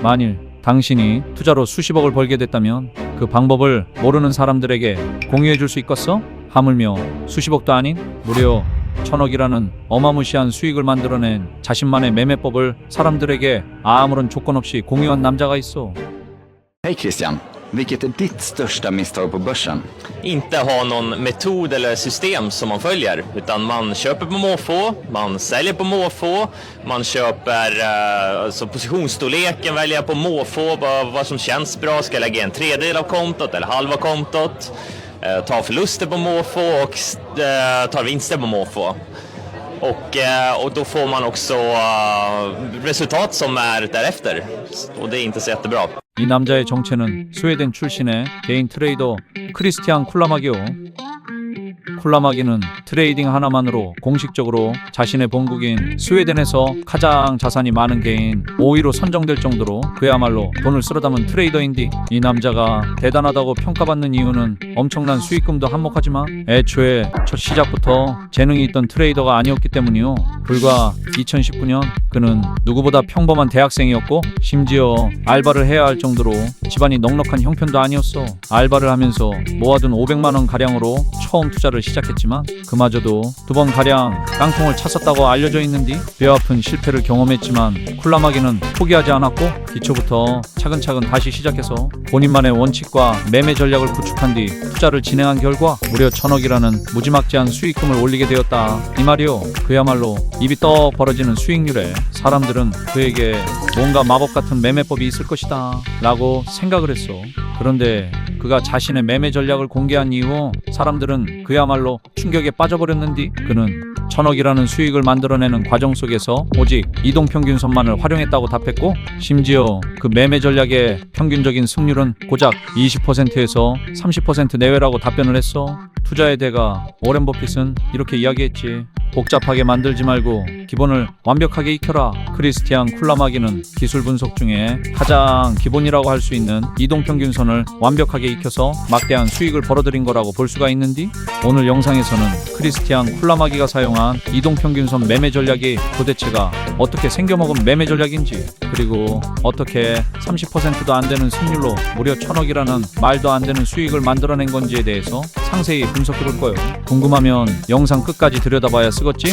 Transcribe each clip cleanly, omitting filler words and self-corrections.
만일 당신이 투자로 수십억을 벌게 됐다면 그 방법을 모르는 사람들에게 공유해 줄 수 있겠어? 하물며 수십억도 아닌 무려 1000억이라는 어마무시한 수익을 만들어낸 자신만의 매매법을 사람들에게 아무런 조건 없이 공유한 남자가 있어. Hej Christian, vilket är ditt största misstag på börsen? Inte ha någon metod eller system som man följer, utan man köper på måfå, man säljer på måfå, man köper alltså positionsstorleken väljer på måfå, vad som känns bra, ska jag lägga en tredjedel av kontot eller halva kontot, ta förluster på måfå och tar vinster på måfå. Och då får man också resultat som är därefter, och det är inte så jättebra. 이 남자의 정체는 스웨덴 출신의 개인 트레이더 크리스티안 쿨라마기요. 쿨라마기는 트레이딩 하나만으로 공식적으로 자신의 본국인 스웨덴에서 가장 자산이 많은 개인 5위로 선정될 정도로 그야말로 돈을 쓸어 담은 트레이더인데, 이 남자가 대단하다고 평가받는 이유는 엄청난 수익금도 한몫하지만 애초에 첫 시작부터 재능이 있던 트레이더가 아니었기 때문이요. 불과 2019년 그는 누구보다 평범한 대학생이었고 심지어 알바를 해야 할 정도로 집안이 넉넉한 형편도 아니었어. 알바를 하면서 모아둔 500만원 가량으로 처음 투자를 시작했지만 그마저도 2번 가량 깡통을 찼었다고 알려져 있는데, 뼈아픈 실패를 경험했지만 쿨라마기는 포기하지 않았고 기초부터 차근차근 다시 시작해서 본인만의 원칙과 매매 전략을 구축한 뒤 투자를 진행한 결과 무려 1000억이라는 무지막지한 수익금을 올리게 되었다 이 말이요. 그야말로 입이 떡 벌어지는 수익률에 사람들은 그에게 뭔가 마법 같은 매매법이 있을 것이다 라고 생각을 했어. 그런데 그가 자신의 매매 전략을 공개한 이후 사람들은 그야말로 충격에 빠져버렸는데, 그는 1000억이라는 수익을 만들어내는 과정 속에서 오직 이동평균선만을 활용했다고 답했고, 심지어 그 매매 전략의 평균적인 승률은 고작 20%에서 30% 내외라고 답변을 했어. 투자의 대가 워렌 버핏은 이렇게 이야기했지. 복잡하게 만들지 말고 기본을 완벽하게 익혀라. 크리스티안 쿨라마기는 기술 분석 중에 가장 기본이라고 할 수 있는 이동평균선을 완벽하게 익혀서 막대한 수익을 벌어들인 거라고 볼 수가 있는데, 오늘 영상에서는 크리스티안 쿨라마기가 사용한 이동평균선 매매 전략이 도대체가 어떻게 생겨먹은 매매 전략인지, 그리고 어떻게 30%도 안 되는 승률로 무려 1000억이라는 말도 안 되는 수익을 만들어낸 건지에 대해서 상세히 분석해 볼 거예요. 궁금하면 영상 끝까지 들여다봐야 쓰겠지?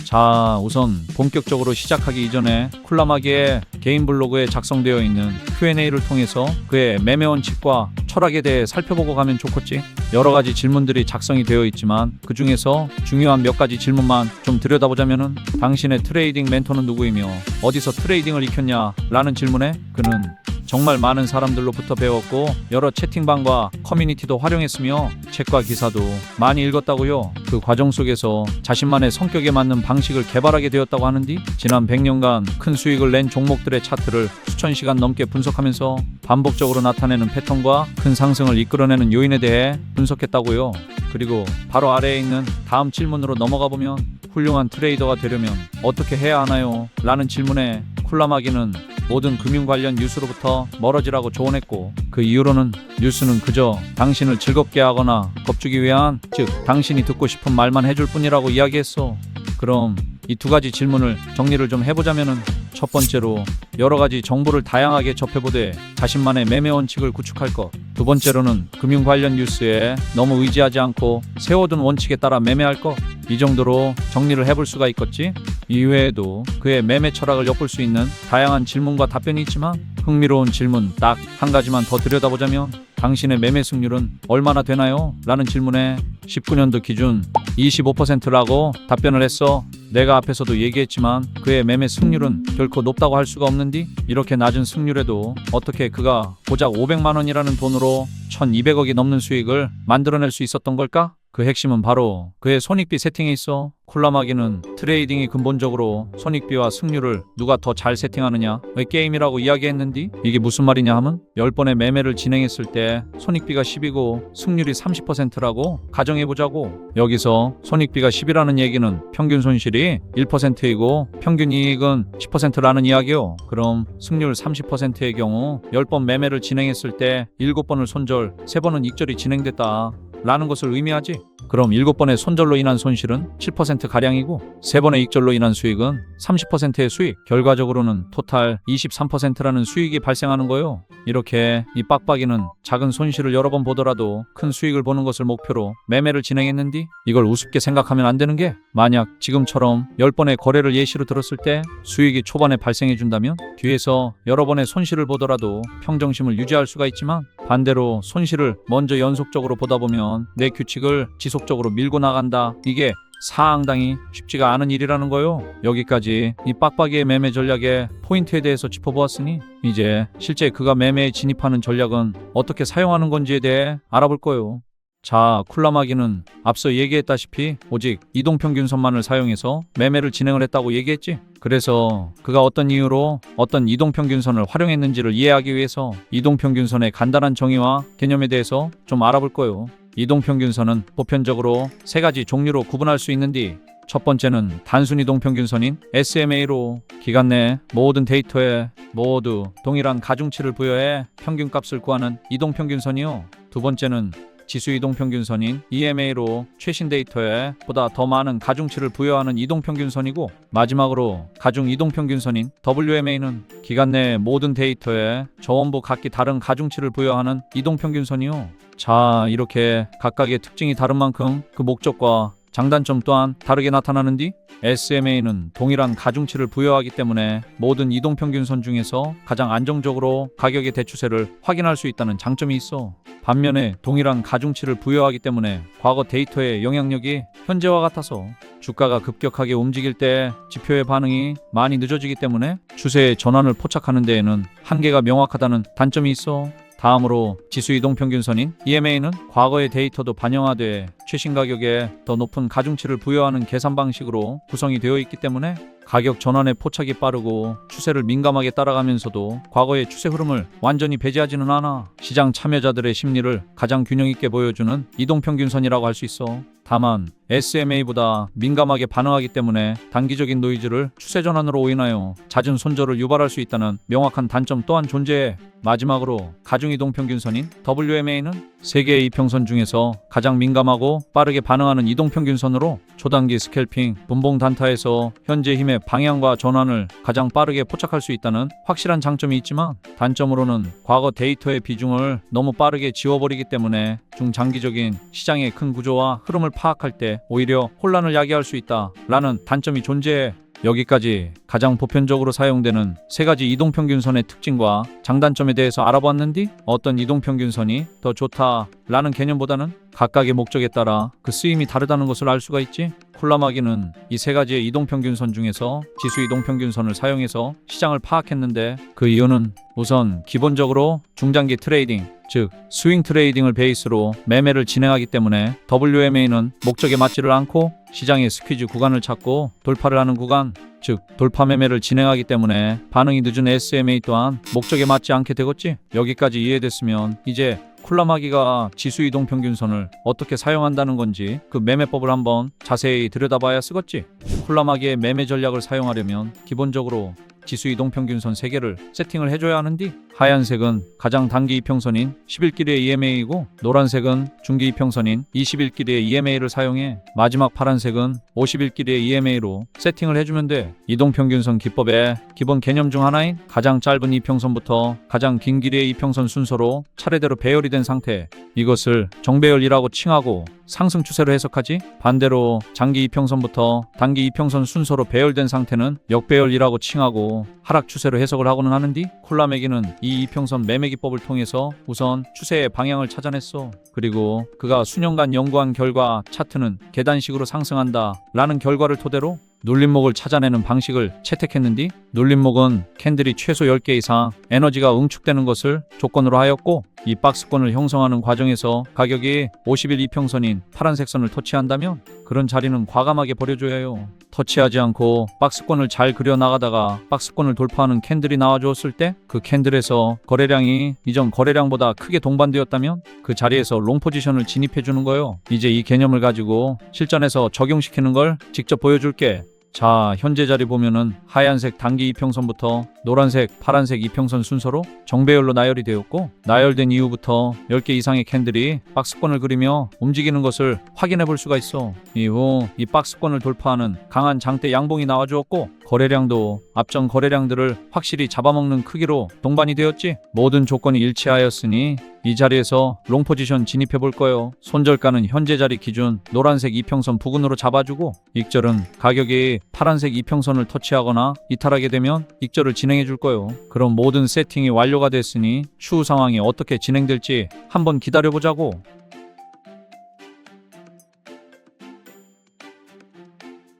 자, 우선 본격적으로 시작하기 이전에 쿨라마기의 개인 블로그에 작성되어 있는 Q&A를 통해서 그의 매매 원칙과 철학에 대해 살펴보고 가면 좋겠지? 여러 가지 질문들이 작성이 되어 있지만 그 중에서 중요한 몇 가지 질문만 좀 들여다보자면은, 당신의 트레이딩 멘토는 누구이며 어디서 트레이딩을 익혔냐? 라는 질문에 그는 정말 많은 사람들로부터 배웠고 여러 채팅방과 커뮤니티도 활용했으며 책과 기사도 많이 읽었다고요. 그 과정 속에서 자신만의 성격에 맞는 방식을 개발하게 되었다고 하는데, 지난 100년간 큰 수익을 낸 종목들의 차트를 수천 시간 넘게 분석하면서 반복적으로 나타내는 패턴과 큰 상승을 이끌어내는 요인에 대해 분석했다고요. 그리고 바로 아래에 있는 다음 질문으로 넘어가 보면, 훌륭한 트레이더가 되려면 어떻게 해야 하나요? 라는 질문에 쿨라마기는 모든 금융 관련 뉴스로부터 멀어지라고 조언했고, 그 이유로는 뉴스는 그저 당신을 즐겁게 하거나 겁주기 위한, 즉 당신이 듣고 싶은 말만 해줄 뿐이라고 이야기했어. 그럼 이 두 가지 질문을 정리를 좀 해보자면은, 첫 번째로 여러 가지 정보를 다양하게 접해보되 자신만의 매매 원칙을 구축할 것, 두 번째로는 금융 관련 뉴스에 너무 의지하지 않고 세워둔 원칙에 따라 매매할 것, 이 정도로 정리를 해볼 수가 있겠지? 이외에도 그의 매매 철학을 엿볼 수 있는 다양한 질문과 답변이 있지만, 흥미로운 질문 딱 한 가지만 더 들여다보자면, 당신의 매매 승률은 얼마나 되나요? 라는 질문에 19년도 기준 25%라고 답변을 했어. 내가 앞에서도 얘기했지만 그의 매매 승률은 결코 높다고 할 수가 없는데, 이렇게 낮은 승률에도 어떻게 그가 고작 500만원이라는 돈으로 1200억이 넘는 수익을 만들어낼 수 있었던 걸까? 그 핵심은 바로 그의 손익비 세팅에 있어. 쿨라마기는 트레이딩이 근본적으로 손익비와 승률을 누가 더 잘 세팅하느냐의 게임이라고 이야기했는데, 이게 무슨 말이냐 하면 10번의 매매를 진행했을 때 손익비가 10이고 승률이 30%라고 가정해보자고. 여기서 손익비가 10이라는 얘기는 평균 손실이 1%이고 평균 이익은 10%라는 이야기요. 그럼 승률 30%의 경우 10번 매매를 진행했을 때 7번을 손절, 3번은 익절이 진행됐다 라는 것을 의미하지. 그럼 7번의 손절로 인한 손실은 7% 가량이고 3번의 익절로 인한 수익은 30%의 수익, 결과적으로는 토탈 23%라는 수익이 발생하는 거요. 이렇게 이 빡빡이는 작은 손실을 여러 번 보더라도 큰 수익을 보는 것을 목표로 매매를 진행했는데 이걸 우습게 생각하면 안 되는 게, 만약 지금처럼 10번의 거래를 예시로 들었을 때 수익이 초반에 발생해 준다면 뒤에서 여러 번의 손실을 보더라도 평정심을 유지할 수가 있지만, 반대로 손실을 먼저 연속적으로 보다 보면 내 규칙을 지속적으로 밀고 나간다. 이게 상당히 쉽지가 않은 일이라는 거요. 여기까지 이 빡빡이의 매매 전략의 포인트에 대해서 짚어보았으니 이제 실제 그가 매매에 진입하는 전략은 어떻게 사용하는 건지에 대해 알아볼 거요. 자, 쿨라마기는 앞서 얘기했다시피 오직 이동평균선만을 사용해서 매매를 진행을 했다고 얘기했지. 그래서 그가 어떤 이유로 어떤 이동평균선을 활용했는지를 이해하기 위해서 이동평균선의 간단한 정의와 개념에 대해서 좀 알아볼 거요. 이동평균선은 보편적으로 3가지 종류로 구분할 수 있는데, 첫 번째는 단순 이동평균선인 SMA로 기간 내 모든 데이터에 모두 동일한 가중치를 부여해 평균값을 구하는 이동평균선이요. 두 번째는 지수 이동평균선인 EMA로 최신 데이터에 보다 더 많은 가중치를 부여하는 이동평균선이고, 마지막으로 가중 이동평균선인 WMA는 기간 내 모든 데이터에 전부 각기 다른 가중치를 부여하는 이동평균선이요. 자, 이렇게 각각의 특징이 다른 만큼 그 목적과 장단점 또한 다르게 나타나는데, SMA는 동일한 가중치를 부여하기 때문에 모든 이동평균선 중에서 가장 안정적으로 가격의 대추세를 확인할 수 있다는 장점이 있어. 반면에 동일한 가중치를 부여하기 때문에 과거 데이터의 영향력이 현재와 같아서 주가가 급격하게 움직일 때 지표의 반응이 많이 늦어지기 때문에 추세의 전환을 포착하는 데에는 한계가 명확하다는 단점이 있어. 다음으로 지수 이동평균선인 EMA는 과거의 데이터도 반영하되 최신 가격에 더 높은 가중치를 부여하는 계산 방식으로 구성이 되어 있기 때문에 가격 전환의 포착이 빠르고 추세를 민감하게 따라가면서도 과거의 추세 흐름을 완전히 배제하지는 않아 시장 참여자들의 심리를 가장 균형 있게 보여주는 이동평균선이라고 할 수 있어. 다만 SMA보다 민감하게 반응하기 때문에 단기적인 노이즈를 추세 전환으로 인하여 잦은 손절을 유발할 수 있다는 명확한 단점 또한 존재해. 마지막으로 가중 이동평균선인 WMA는 세계의 이평선 중에서 가장 민감하고 빠르게 반응하는 이동평균선으로 초단기 스캘핑, 분봉 단타에서 현재 힘의 방향과 전환을 가장 빠르게 포착할 수 있다는 확실한 장점이 있지만, 단점으로는 과거 데이터의 비중을 너무 빠르게 지워버리기 때문에 중장기적인 시장의 큰 구조와 흐름을 파악할 때 오히려 혼란을 야기할 수 있다라는 단점이 존재해. 여기까지 가장 보편적으로 사용되는 3가지 이동평균선의 특징과 장단점에 대해서 알아봤는데, 어떤 이동평균선이 더 좋다라는 개념보다는 각각의 목적에 따라 그 쓰임이 다르다는 것을 알 수가 있지. 쿨라마기는 이 3가지의 이동평균선 중에서 지수 이동평균선을 사용해서 시장을 파악했는데, 그 이유는 우선 기본적으로 중장기 트레이딩, 즉 스윙 트레이딩을 베이스로 매매를 진행하기 때문에 WMA는 목적에 맞지를 않고 시장의 스퀴즈 구간을 찾고 돌파를 하는 구간, 즉 돌파 매매를 진행하기 때문에 반응이 늦은 SMA 또한 목적에 맞지 않게 되겠지. 여기까지 이해됐으면 이제 쿨라마기가 지수 이동평균선을 어떻게 사용한다는 건지 그 매매법을 한번 자세히 들여다봐야 쓰겠지. 쿨라마기의 매매 전략을 사용하려면 기본적으로 지수 이동평균선 3개를 세팅을 해줘야 하는데, 하얀색은 가장 단기 이평선인 11길이의 EMA이고 노란색은 중기 이평선인 21길이의 EMA를 사용해 마지막 파란색은 51길이의 EMA로 세팅을 해주면 돼. 이동평균선 기법의 기본 개념 중 하나인 가장 짧은 이평선부터 가장 긴 길이의 이평선 순서로 차례대로 배열이 된 상태, 이것을 정배열이라고 칭하고 상승 추세로 해석하지. 반대로 장기 이평선부터 단기 이평선 순서로 배열된 상태는 역배열이라고 칭하고 하락 추세로 해석을 하고는 하는데, 콜라매기는 이 이평선 매매 기법을 통해서 우선 추세의 방향을 찾아냈어. 그리고 그가 수년간 연구한 결과 차트는 계단식으로 상승한다 라는 결과를 토대로 눌림목을 찾아내는 방식을 채택했는데, 눌림목은 캔들이 최소 10개 이상 에너지가 응축되는 것을 조건으로 하였고, 이 박스권을 형성하는 과정에서 가격이 50일 이평선인 파란색 선을 터치한다면 그런 자리는 과감하게 버려줘야 해요. 터치하지 않고 박스권을 잘 그려나가다가 박스권을 돌파하는 캔들이 나와주었을 때 그 캔들에서 거래량이 이전 거래량보다 크게 동반되었다면 그 자리에서 롱 포지션을 진입해 주는 거예요. 이제 이 개념을 가지고 실전에서 적용시키는 걸 직접 보여줄게. 자, 현재 자리 보면은 하얀색 단기 이평선부터 노란색, 파란색 이평선 순서로 정배열로 나열이 되었고, 나열된 이후부터 10개 이상의 캔들이 박스권을 그리며 움직이는 것을 확인해 볼 수가 있어. 이후 이 박스권을 돌파하는 강한 장대 양봉이 나와주었고, 거래량도 앞전 거래량들을 확실히 잡아먹는 크기로 동반이 되었지. 모든 조건이 일치하였으니 이 자리에서 롱 포지션 진입해 볼 거예요. 손절가는 현재 자리 기준 노란색 이평선 부근으로 잡아주고, 익절은 가격이 파란색 이평선을 터치하거나 이탈하게 되면 익절을 진행해 줄 거예요. 그럼 모든 세팅이 완료가 됐으니 추후 상황이 어떻게 진행될지 한번 기다려 보자고.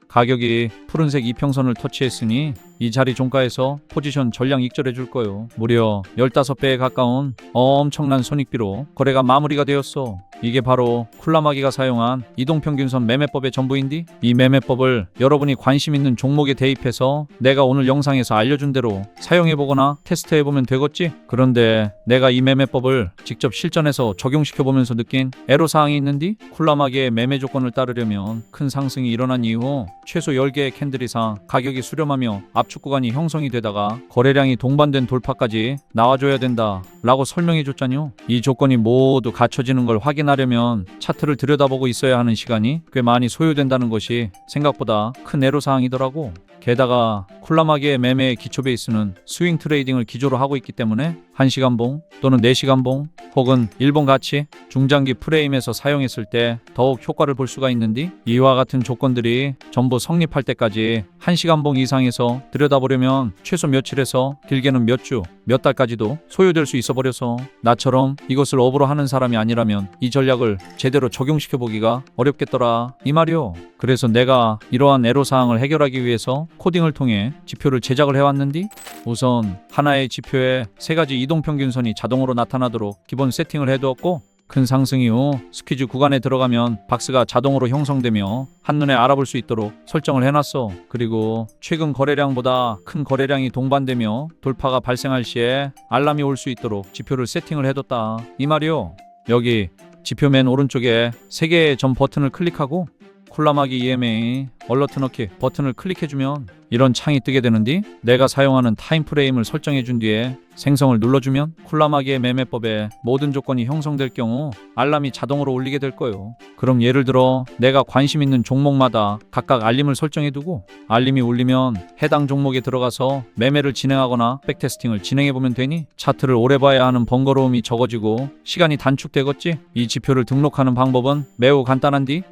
가격이 푸른색 이평선을 터치했으니 이 자리 종가에서 포지션 전량 익절해 줄 거예요. 무려 15배에 가까운 엄청난 손익비로 거래가 마무리가 되었어. 이게 바로 쿨라마기가 사용한 이동평균선 매매법의 전부인디, 이 매매법을 여러분이 관심 있는 종목에 대입해서 내가 오늘 영상에서 알려준 대로 사용해보거나 테스트해보면 되겠지? 그런데 내가 이 매매법을 직접 실전에서 적용시켜보면서 느낀 애로사항이 있는디, 쿨라마기의 매매 조건을 따르려면 큰 상승이 일어난 이후 최소 10개의 캔들 이상 가격이 수렴하며 압축 구간이 형성이 되다가 거래량이 동반된 돌파까지 나와줘야 된다 라고 설명해 줬잖요. 이 조건이 모두 갖춰지는 걸 확인하려면 차트를 들여다보고 있어야 하는 시간이 꽤 많이 소요된다는 것이 생각보다 큰 애로사항이더라고. 게다가 쿨라마기의 매매의 기초 베이스는 스윙 트레이딩을 기조로 하고 있기 때문에 1시간봉 또는 4시간봉 혹은 일본 가치 중장기 프레임에서 사용했을 때 더욱 효과를 볼 수가 있는디, 이와 같은 조건들이 전부 성립할 때까지 1시간봉 이상에서 들여다보려면 최소 며칠에서 길게는 몇 주, 몇 달까지도 소요될 수 있어 버려서 나처럼 이것을 업으로 하는 사람이 아니라면 이 전략을 제대로 적용시켜 보기가 어렵겠더라 이 말이요. 그래서 내가 이러한 애로사항을 해결하기 위해서 코딩을 통해 지표를 제작을 해왔는디, 우선 하나의 지표에 3가지 이동평균선이 자동으로 나타나도록 기본 세팅을 해두었고, 큰 상승 이후 스퀴즈 구간에 들어가면 박스가 자동으로 형성되며 한눈에 알아볼 수 있도록 설정을 해놨어. 그리고 최근 거래량보다 큰 거래량이 동반되며 돌파가 발생할 시에 알람이 올 수 있도록 지표를 세팅을 해뒀다 이 말이요. 여기 지표 맨 오른쪽에 3개의 점 버튼을 클릭하고 쿨라마기 EMA 얼러트 넣기 버튼을 클릭해주면 이런 창이 뜨게 되는디, 내가 사용하는 타임프레임을 설정해준 뒤에 생성을 눌러주면 쿨라마기의 매매법에 모든 조건이 형성될 경우 알람이 자동으로 울리게 될 거예요. 그럼 예를 들어 내가 관심 있는 종목마다 각각 알림을 설정해두고 알림이 울리면 해당 종목에 들어가서 매매를 진행하거나 백테스팅을 진행해보면 되니 차트를 오래 봐야 하는 번거로움이 적어지고 시간이 단축되겠지. 이 지표를 등록하는 방법은 매우 간단한디,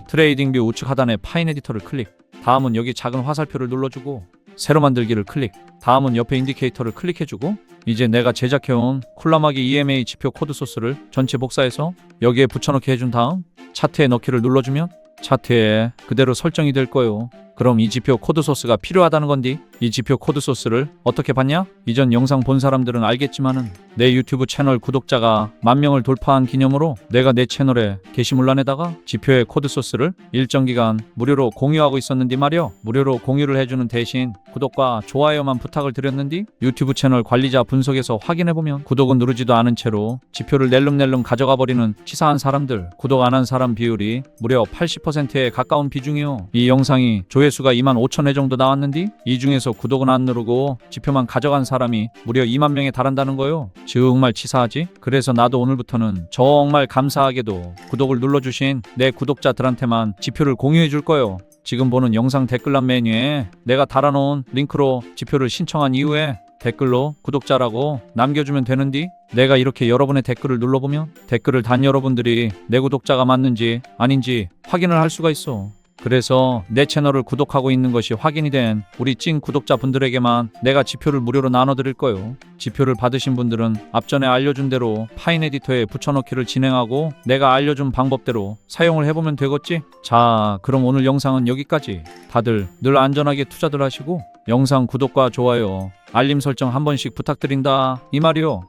트레이딩뷰 우측 하단에 파인 에디터를 클릭, 다음은 여기 작은 화살표를 눌러주고 새로 만들기를 클릭, 다음은 옆에 인디케이터를 클릭해주고 이제 내가 제작해온 쿨라마기 EMA 지표 코드 소스를 전체 복사해서 여기에 붙여넣기 해준 다음 차트에 넣기를 눌러주면 차트에 그대로 설정이 될 거예요. 그럼 이 지표 코드 소스가 필요하다는 건디, 이 지표 코드 소스를 어떻게 봤냐? 이전 영상 본 사람들은 알겠지만은 내 유튜브 채널 구독자가 10,000명을 돌파한 기념으로 내가 내 채널에 게시물란에다가 지표의 코드 소스를 일정 기간 무료로 공유하고 있었는디 말이여. 무료로 공유를 해주는 대신 구독과 좋아요만 부탁을 드렸는디, 유튜브 채널 관리자 분석에서 확인해보면 구독은 누르지도 않은 채로 지표를 낼름낼름 가져가 버리는 치사한 사람들, 구독 안 한 사람 비율이 무려 80%에 가까운 비중이요. 이 영상이 조회수가 25,000회 정도 나왔는디, 이 중에서 구독은 안 누르고 지표만 가져간 사람이 무려 20,000명에 달한다는 거요. 정말 치사하지? 그래서 나도 오늘부터는 정말 감사하게도 구독을 눌러주신 내 구독자들한테만 지표를 공유해 줄 거요. 지금 보는 영상 댓글란 메뉴에 내가 달아놓은 링크로 지표를 신청한 이후에 댓글로 구독자라고 남겨주면 되는디, 내가 이렇게 여러분의 댓글을 눌러보면 댓글을 단 여러분들이 내 구독자가 맞는지 아닌지 확인을 할 수가 있어. 그래서 내 채널을 구독하고 있는 것이 확인이 된 우리 찐 구독자분들에게만 내가 지표를 무료로 나눠드릴 거예요. 지표를 받으신 분들은 앞전에 알려준 대로 파인 에디터에 붙여넣기를 진행하고 내가 알려준 방법대로 사용을 해보면 되겠지? 자, 그럼 오늘 영상은 여기까지. 다들 늘 안전하게 투자들 하시고 영상 구독과 좋아요, 알림 설정 한 번씩 부탁드린다 이 말이요.